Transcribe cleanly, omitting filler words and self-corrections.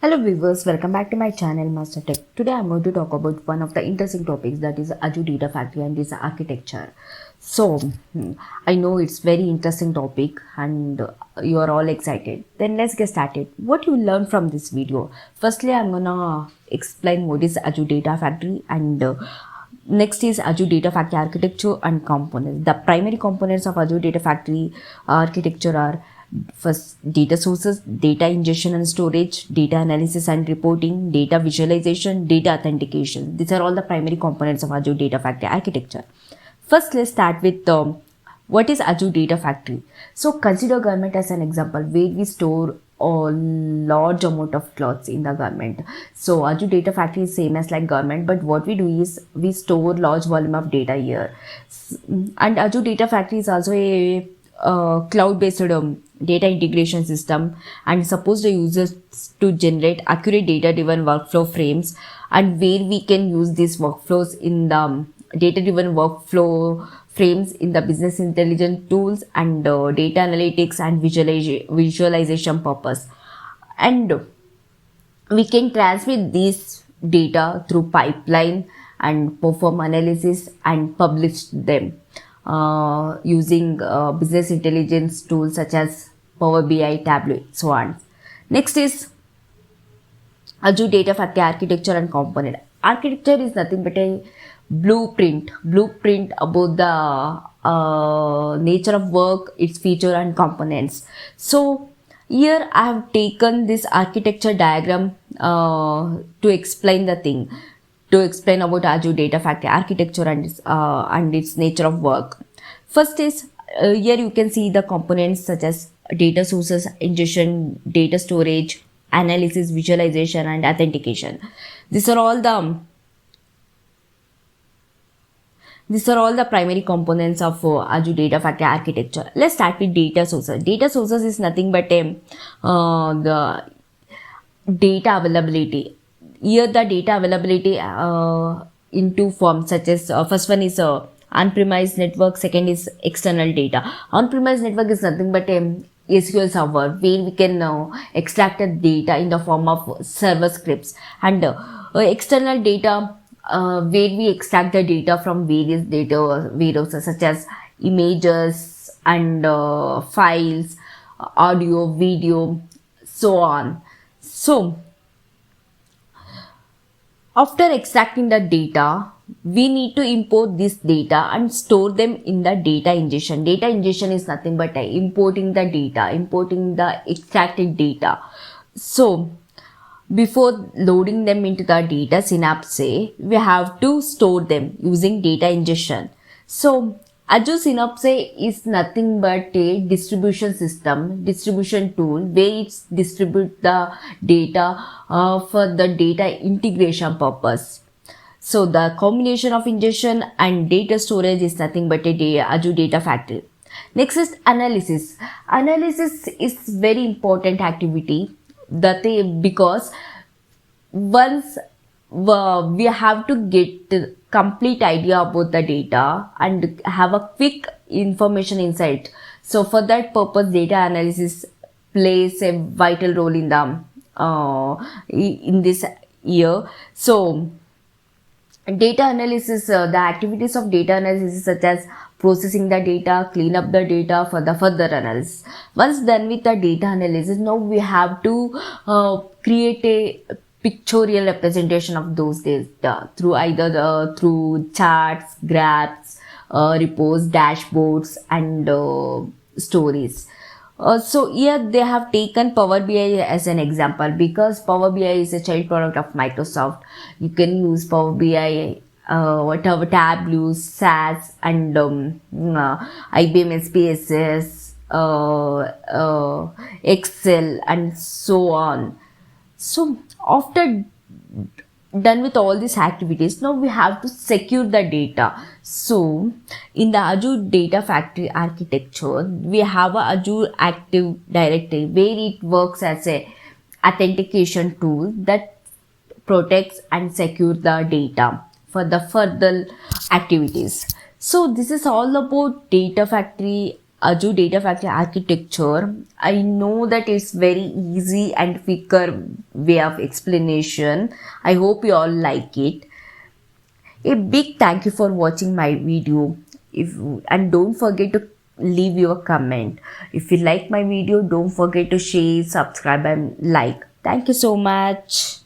Hello viewers, welcome back to my channel Master Tech. Today I'm going to talk about one of the interesting topics, that is Azure Data Factory and its architecture. I know it's very interesting topic and you are all excited. Then let's get started. What you learn from this video? Firstly, I'm gonna explain what is Azure Data Factory and next is Azure Data Factory architecture and components. The primary components of Azure Data Factory architecture are: first, data sources, data ingestion and storage, data analysis and reporting, data visualization, data authentication. These are all the primary components of Azure Data Factory architecture. First, let's start with what is Azure Data Factory. So consider government as an example, where we store a large amount of clothes in the government. So Azure Data Factory is same as like government, but what we do is we store large volume of data here. And Azure Data Factory is also a cloud-based data integration system and supposed the users to generate accurate data-driven workflow frames, and where we can use these workflows in the data-driven workflow frames in the business intelligence tools and data analytics and visualization purpose. And we can transmit this data through pipeline and perform analysis and publish them using business intelligence tools such as Power BI, Tableau, so on. Next is Azure Data Factory architecture and component. Architecture is nothing but a blueprint about the nature of work, its feature and components. So here I have taken this architecture diagram to explain the thing, to explain about Azure Data Factory architecture and its nature of work. First is here you can see the components such as data sources, ingestion, data storage, analysis, visualization and authentication. These are all the primary components of Azure Data Factory architecture. Let's start with data sources. Data sources is nothing but the data availability. Here the data availability in two forms, such as first one is on-premise network, second is external data. On-premise network is nothing but SQL server, where we can extract the data in the form of server scripts, and external data where we extract the data from various data warehouses such as images and files, audio, video, so on. So after extracting the data, we need to import this data and store them in the data ingestion. Data ingestion is nothing but importing the extracted data. So before loading them into the data Synapse, we have to store them using data ingestion. So Azure Synapse is nothing but a distribution tool, where it distributes the data for the data integration purpose. So the combination of ingestion and data storage is nothing but a Azure Data Factory. Next is analysis. Analysis is very important activity because once we have to get the complete idea about the data and have a quick information insight. So for that purpose, data analysis plays a vital role in this year. So data analysis, the activities of data analysis such as processing the data, clean up the data for the further analysis. Once done with the data analysis, now we have to create a pictorial representation of those data through either through charts, graphs, reports, dashboards and stories. So here they have taken Power BI as an example, because Power BI is a child product of Microsoft. You can use Power BI, whatever Tableau, SAS and IBM SPSS, Excel and so on. So after done with all these activities, now we have to secure the data. So in the Azure Data Factory architecture, we have a Azure Active Directory, where it works as a authentication tool that protects and secures the data for the further activities. So this is all about Data Factory Azure Data Factory architecture. I know that it's very easy and quicker way of explanation. I hope you all like it. A big thank you for watching my video. If and don't forget to leave your comment. If you like my video, don't forget to share, subscribe and like. Thank you so much.